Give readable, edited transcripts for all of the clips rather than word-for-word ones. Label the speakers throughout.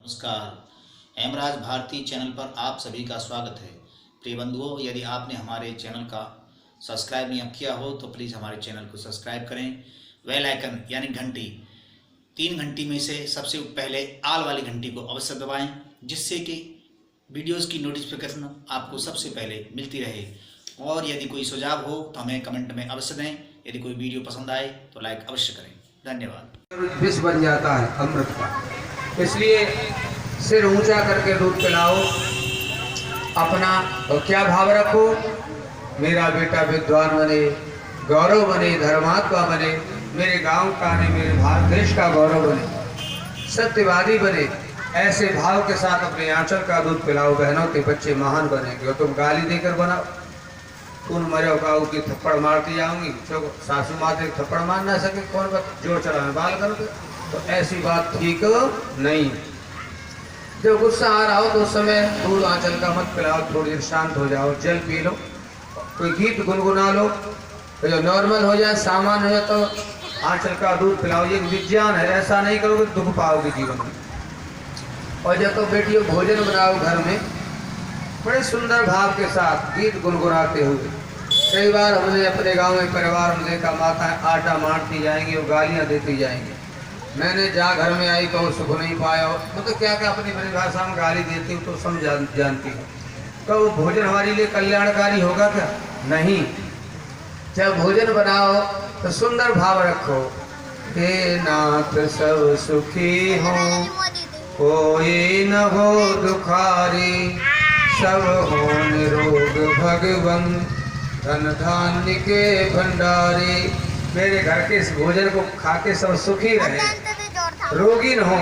Speaker 1: नमस्कार। हेमराज भारती चैनल पर आप सभी का स्वागत है। प्रिय बंधुओं, यदि आपने हमारे चैनल का सब्सक्राइब नहीं किया हो तो प्लीज़ हमारे चैनल को सब्सक्राइब करें। बेल आइकन यानी घंटी, 3 घंटी में से सबसे पहले आल वाली घंटी को अवश्य दबाएं, जिससे कि वीडियोस की नोटिफिकेशन आपको सबसे पहले मिलती रहे। और यदि कोई सुझाव हो तो हमें कमेंट में अवश्य दें। यदि कोई वीडियो पसंद आए तो लाइक अवश्य करें। धन्यवाद।
Speaker 2: विष बन जाता है अमृत का, इसलिए सिर ऊंचा करके दूध पिलाओ अपना। और क्या भाव रखो, मेरा बेटा विद्वान बने, गौरव बने, धर्मात्मा बने, मेरे गांव का नहीं मेरे भारत देश का गौरव बने, सत्यवादी बने। ऐसे भाव के साथ अपने आंचल का दूध पिलाओ बहनों के बच्चे महान बनेंगे। और तुम गाली देकर बनाओ, तुम मरे गाँव की थप्पड़ मारती जाऊंगी, सासू माँ से थप्पड़ मार ना सके, कौन जोर चला में बाल करोगे, तो ऐसी बात ठीक नहीं। जब गुस्सा आ रहा हो तो उस समय दूध आंचल का मत पिलाओ, थोड़ी देर शांत हो जाओ, जल पी लो, कोई गीत गुनगुना लो, तो जो नॉर्मल हो जाए, सामान्य हो जाए, तो आंचल का दूध पिलाओ। ये विज्ञान है, ऐसा नहीं करोगे तो दुख पाओगे जीवन में। और जब तो बेटियों भोजन बनाओ घर में बड़े सुंदर भाव के साथ गीत गुनगुनाते हुए। कई बार हमने अपने गांव में परिवार में देखा, माताएं आटा मारती जाएंगी और गालियां देती जाएंगी। मैंने जा घर में आई तो सुख नहीं पाया, मतलब क्या क्या अपनी परिभाषा में गाली देती हूँ तो समझ जानती हूँ। तो वो भोजन हमारे लिए कल्याणकारी होगा क्या? नहीं। जब भोजन बनाओ तो सुंदर भाव रखो, हे नाथ सब सुखी हो, कोई न हो दुखारी, सब हो निरोग भगवन, धन धान्य के भंडारी। मेरे घर के इस भोजन को खा के सब सुखी रहे, रोगी न हो।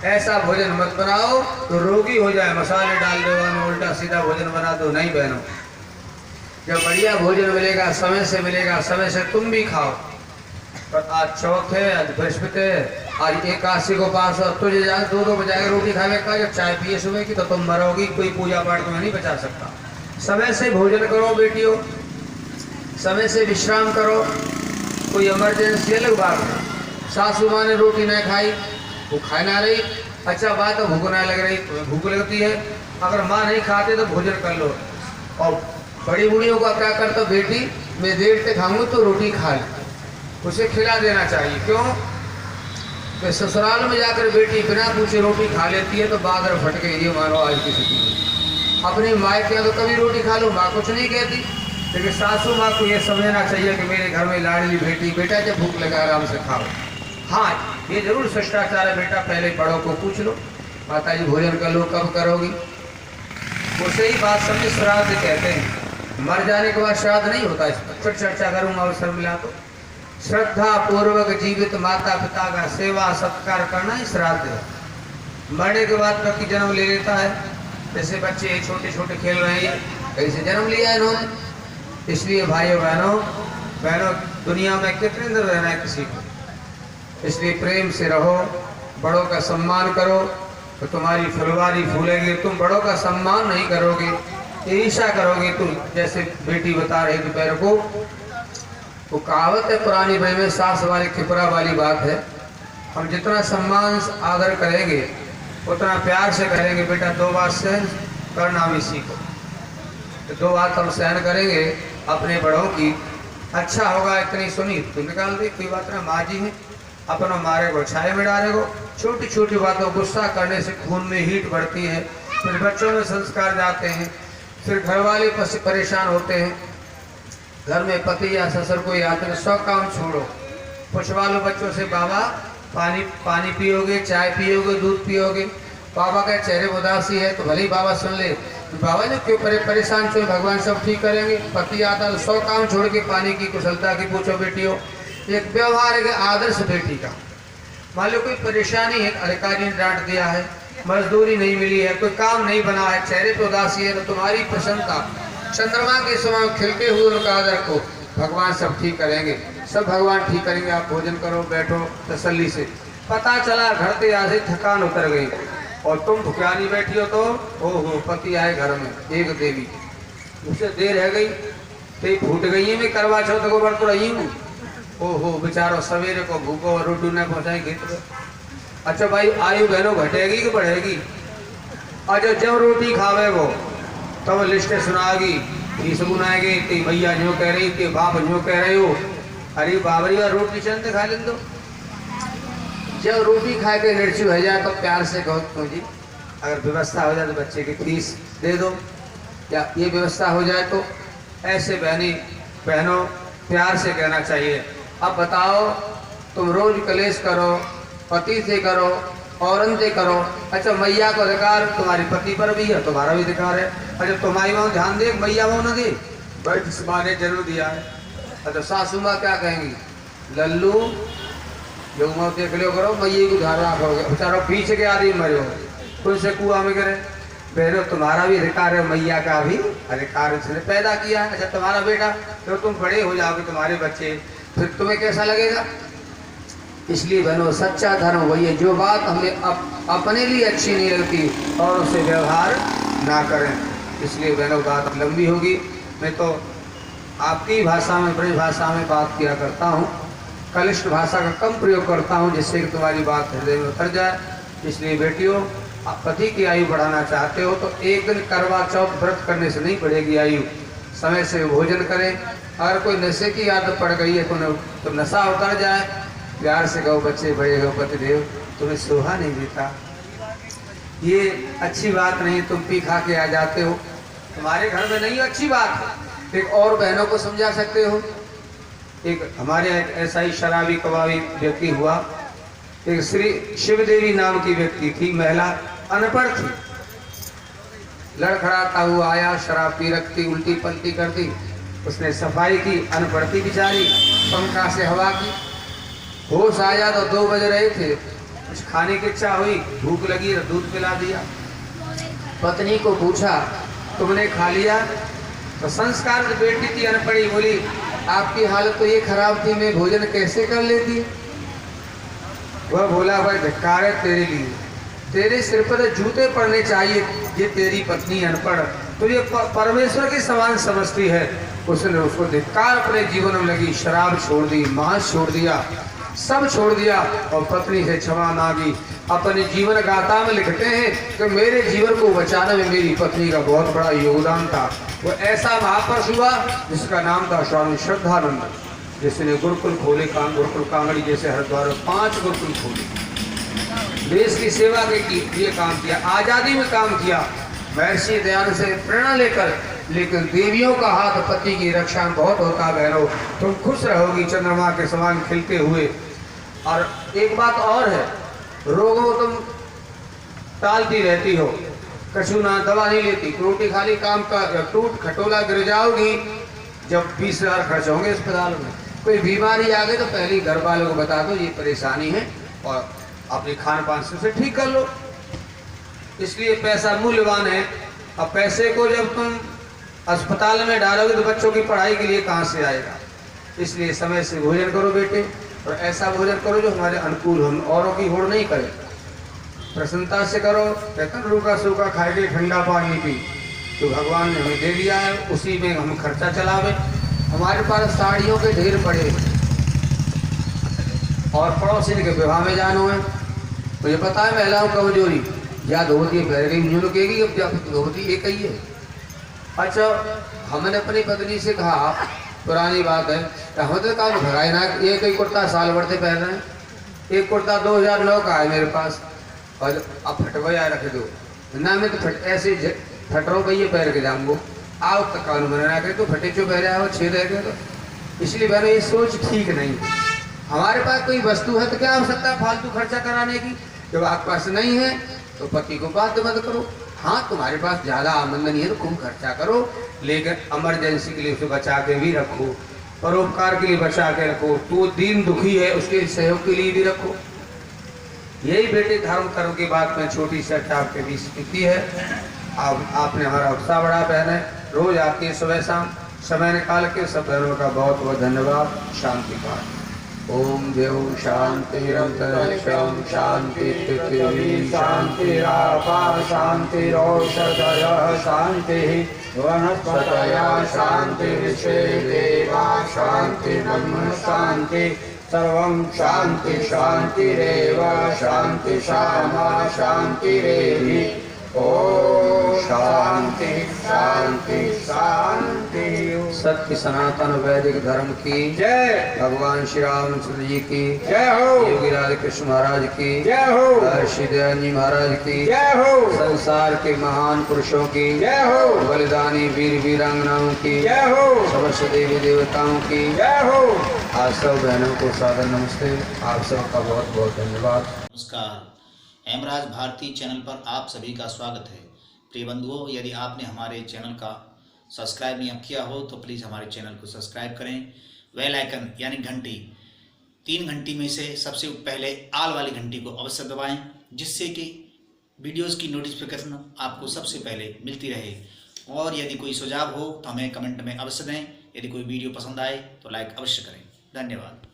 Speaker 2: ऐसा भोजन मत बनाओ तो रोगी हो जाए, मसाले डाल दो, उल्टा सीधा भोजन बना दो, नहीं बहनों। जब बढ़िया भोजन मिलेगा, समय से मिलेगा, समय से तुम भी खाओ। पर आज चौथ है, आज बृहस्पति है, आज एकादशी को पास हो, तुझे जाए 2-2 बजाए रोटी खावे का, जब चाय पिए सुबह की तो तुम मरोगी। कोई पूजा पाठ तुम्हें नहीं बचा सकता। समय से भोजन करो बेटियों, समय से विश्राम करो। कोई इमरजेंसी अलग बात है, सासू माँ ने रोटी नहीं खाई, वो खाए ना रही, अच्छा बात है, भूख ना लग रही, भूख लगती है, अगर माँ नहीं खाते तो भोजन कर लो। और बड़ी बूढ़ियों का क्या करता, बेटी मैं देर तक खाऊंगी तो रोटी खा ले, उसे खिला देना चाहिए। क्यों? तो ससुराल में जाकर बेटी बिना पूछे रोटी खा लेती है तो बादर फट गई, ये मानो आज की स्थिति में। अपनी माँ के तो कभी रोटी खा लो, माँ कुछ नहीं कहती, लेकिन सासू माँ को ये समझना चाहिए कि मेरे घर में लाडली बेटी, बेटा जब भूख लगा आराम से खाओ। हाँ, ये जरूर शिष्टाचार है बेटा, पहले बड़ों को पूछ लो, माता जी भोजन कर लो, कब करोगी। उसे ही बात समझे, श्राद्ध कहते हैं। मर जाने के बाद श्राद्ध नहीं होता, इस पर फिर चर्चा करूँगा अवसर मिला तो। श्रद्धा पूर्वक जीवित माता पिता का सेवा सत्कार करना ही श्राद्ध है। मरने के बाद पति जन्म ले लेता है, जैसे बच्चे छोटे छोटे खेल रहे हैं, कैसे जन्म लिया इन्होंने। इसलिए भाइयों बहनों दुनिया में कितने दिन रहना है किसी को, इसलिए प्रेम से रहो, बड़ों का सम्मान करो तो तुम्हारी फुलवारी फूलेगी। तुम बड़ों का सम्मान नहीं करोगे, ईर्ष्या करोगे, तुम जैसे बेटी बता रही दोपहर को, वो कहावत है पुरानी भाई में, सास वाली खिपरा वाली बात है। हम जितना सम्मान आदर करेंगे उतना प्यार से करेंगे। बेटा 2 बात सहन करना भी सीखो, तो 2 बात हम सहन करेंगे अपने बड़ों की, अच्छा होगा। इतनी सुनी तो निकाल दे, कोई बात ना, माँ जी है, अपना मारे को छाए में डाले को। छोटी छोटी बातों गुस्सा करने से खून में हीट बढ़ती है, फिर बच्चों में संस्कार जाते हैं, फिर घर वाले परेशान होते हैं। घर में पति या ससुर कोई आते हैं, 100 काम छोड़ो, पूछवा लो बच्चों से, बाबा पानी पियोगे, चाय पियोगे, दूध पियोगे। बाबा का चेहरे उदासी है तो भले ही बाबा सुन ले, बाबा ने क्यों परेशान छो, भगवान सब ठीक करेंगे। पति आता तो 100 काम छोड़ के पानी की कुशलता की पूछो बेटियों। एक व्यवहार है आदर्श बेटी का। मान लो कोई परेशानी है, अधिकारी ने डांट दिया है, मजदूरी नहीं मिली है, कोई काम नहीं बना है, चेहरे पे उदासी है, तो तुम्हारी प्रसन्नता चंद्रमा के समान खिलते हुए उनका आदर को, भगवान सब ठीक करेंगे, सब भगवान ठीक करेंगे। आप भोजन करो, बैठो तसल्ली से। पता चला घर से आधे थकान उतर गई और तुम भुखियानी बैठी हो तो ओहो पति आए घर में, एक देवी उससे देर रह गई तो फूट गई है, मैं करवा चौथ को बढ़ तो रही हूँ। ओहो बेचारो सवेरे को भूखो रोटी न पहुँचाई गई। अच्छा भाई, आयु बहनों घटेगी कि बढ़ेगी? अच्छा, जब रोटी खावे वो तब लिस्ट सुनाएगी, फीस गुनाएगी कि भैया जो कह रही कि बाप जो कह रहे हो। अरे बाबरी बार रोटी चंद खा लें दो। जब रोटी खा के निर्ची हो जाए तो प्यार से कहो तो जी अगर व्यवस्था हो जाए तो बच्चे की फीस दे दो, या ये व्यवस्था हो जाए तो। ऐसे बहनों प्यार से कहना चाहिए। अब बताओ, तुम रोज कलेश करो, पति से करो, औरन से करो। अच्छा, मैया को अधिकार तुम्हारे पति पर भी है, तुम्हारा भी अधिकार है। अच्छा, तुम्हारी माँ ध्यान दे, मैया माँ न दे, भाई जिस माँ ने जन्म दिया है। अच्छा, सासू माँ क्या कहेंगी? लल्लू जो माँ देख लो करो, मैये को ध्यान रखोगे। बेचारा पीछे के आदमी मरे हो, खुद से कुआं में गिरे। बहनों, तुम्हारा भी अधिकार है, मैया का भी अधिकार, इसने पैदा किया है। अच्छा, तुम्हारा बेटा, तो तुम बड़े हो जाओगे, तुम्हारे बच्चे, फिर तुम्हें कैसा लगेगा? इसलिए बहनों, सच्चा धर्म वही है, जो बात हमें अपने लिए अच्छी नहीं लगती और उससे व्यवहार ना करें। इसलिए बहनों, बात लंबी होगी, मैं तो आपकी भाषा में, ब्रज भाषा में बात किया करता हूँ, कलिष्ठ भाषा का कम प्रयोग करता हूँ, जिससे कि तुम्हारी बात हृदय में उतर जाए। इसलिए बेटियों, आप पति की आयु बढ़ाना चाहते हो तो एक दिन करवा चौथ व्रत करने से नहीं बढ़ेगी आयु। समय से भोजन करें। अगर कोई नशे की आदत पड़ गई है तो नशा उतर जाए। प्यार से कहो, बच्चे बड़े हो, पतिदेव तुम्हें शोभा नहीं देता, ये अच्छी बात नहीं, तुम पी खा के आ जाते हो, तुम्हारे घर में नहीं, अच्छी बात है। एक और बहनों को समझा सकते हो। एक हमारे ऐसा ही शराबी कबाबी व्यक्ति हुआ, एक श्री शिवदेवी नाम की व्यक्ति थी, महिला, अनपढ़ थी। लड़खड़ाता हुआ आया, शराब पी रखती, उल्टी पलटी करती। उसने सफाई की, अनपढ़ थी बेचारी, पंखा से हवा की। होश आया तो 2 बज रहे थे, कुछ खाने की इच्छा हुई, भूख लगी तो दूध पिला दिया। पत्नी को पूछा, तुमने खा लिया? तो संस्कार बेटी थी, अनपढ़ी, बोली आपकी हालत तो ये खराब थी, मैं भोजन कैसे कर लेती? वह बोला, भाई धिक्कार है तेरे लिए, तेरे सिर पर जूते पड़ने चाहिए, ये तेरी पत्नी अनपढ़ तो ये परमेश्वर के समान समझती है। उसने उसको धिक्कार, अपने जीवन में लगी, शराब छोड़ दी, मांस छोड़ दिया, सब छोड़ दिया और पत्नी से क्षमा मांगी। अपने जीवन गाथा में लिखते हैं कि मेरे जीवन को बचाने में मेरी पत्नी का बहुत बड़ा योगदान था। वो ऐसा महापुरुष हुआ जिसका नाम था स्वामी श्रद्धानंद, जिसने गुरुकुल खोले, गुरुकुल कांगड़ी जैसे हरिद्वार में 5 गुरुकुल खोले, देश की सेवा के लिए काम किया, आज़ादी में काम किया, महर्षि दयानंद से प्रेरणा लेकर। लेकिन देवियों का हाथ पति की रक्षा में बहुत होता। बहनों, तुम खुश रहोगी चंद्रमा के समान खिलते हुए। और एक बात और है, रोगों तुम टालती रहती हो, कछु ना दवा नहीं लेती, रोटी खाली काम का, टूट खटोला गिर जाओगी जब 20,000 खर्च होंगे अस्पताल में। कोई बीमारी आ गई तो पहले ही घर वालों को बता दो ये परेशानी है और अपने खान पान से ठीक कर लो। इसलिए पैसा मूल्यवान है। अब पैसे को जब तुम अस्पताल में डालोगे तो बच्चों की पढ़ाई के लिए कहाँ से आएगा? इसलिए समय से भोजन करो बेटे, और ऐसा भोजन करो जो हमारे अनुकूल हो, औरों की होड़ नहीं करे, प्रसन्नता से करो। कहते रूखा सूखा खाए के ठंडा पानी पी, तो भगवान ने हमें दे दिया है, उसी में हम खर्चा चलावे। हमारे पास साड़ियों के ढेर पड़े और पड़ोसी के विवाह में जानो है, तो ये पता है महिलाओं कमजोरी, या धोती पहन गई यूँ लुकेगी, अब धोती एक ही है। अच्छा, हमने अपनी पत्नी से कहा, पुरानी बात है, हम तो काम भगाए ना, एक ही कुर्ता साल भर से पहन रहे हैं, एक कुर्ता 2009 का है मेरे पास, और अब फटवाया रख दो ना, मैं तो ऐसे फटरों पर ये पैर के जाऊँगो, आओ तक कानून बना करे तो फटे चो पहरे आओ, छेद है तो। इसलिए मैंने ये सोच ठीक नहीं। हमारे पास कोई वस्तु है तो क्या आवश्यकता फालतू खर्चा कराने की? जब आपके पास नहीं है तो पति को बात मत करो। हाँ, तुम्हारे पास ज़्यादा आमदनी है तो खूब खर्चा करो, लेकिन इमरजेंसी के लिए उसे बचा के भी रखो, परोपकार के लिए बचा के रखो, तो दीन दुखी है उसके सहयोग के लिए भी रखो। यही बेटे धर्म कर्म की बात में छोटी सी आपके बीच की है। आपने हमारा उत्साह बढ़ा। बहने रोज आती है सुबह शाम, समय निकाल के। सब बहनों का बहुत बहुत धन्यवाद। शांति पाठ। ओम देव शांतिरंतरिक्षं शांति पृथ्वी शांतिरापा शांतिरौषधयः शांतिः वनस्पतयः शांति विश्वे देवा शांति ब्रह्म शांति सर्वं शांति शांतिरेव शांति सामा शांतिरेधि। ओम शांति शांति शांति। सत्य सनातन वैदिक धर्म की जय। भगवान श्री रामचंद्र जी की जय हो। योगी राधे कृष्ण महाराज की जय हो। श्री दयानंद जी महाराज की जय हो। संसार के महान पुरुषों की जय हो। बलिदानी वीर वीरांगनाओं की जय हो। समस्त देवी देवताओं की जय हो। आप सब बहनों को सादर नमस्ते। आप सबका बहुत बहुत धन्यवाद।
Speaker 1: नमस्कार। हेमराज भारती चैनल पर आप सभी का स्वागत है। प्रिय बंधुओं, यदि आपने हमारे चैनल का सब्सक्राइब नहीं किया हो तो प्लीज़ हमारे चैनल को सब्सक्राइब करें। बेल आइकन यानी घंटी, 3 घंटी में से सबसे पहले आल वाली घंटी को अवश्य दबाएं, जिससे कि वीडियोस की नोटिफिकेशन आपको सबसे पहले मिलती रहे। और यदि कोई सुझाव हो तो हमें कमेंट में अवश्य दें। यदि कोई वीडियो पसंद आए तो लाइक अवश्य करें। धन्यवाद।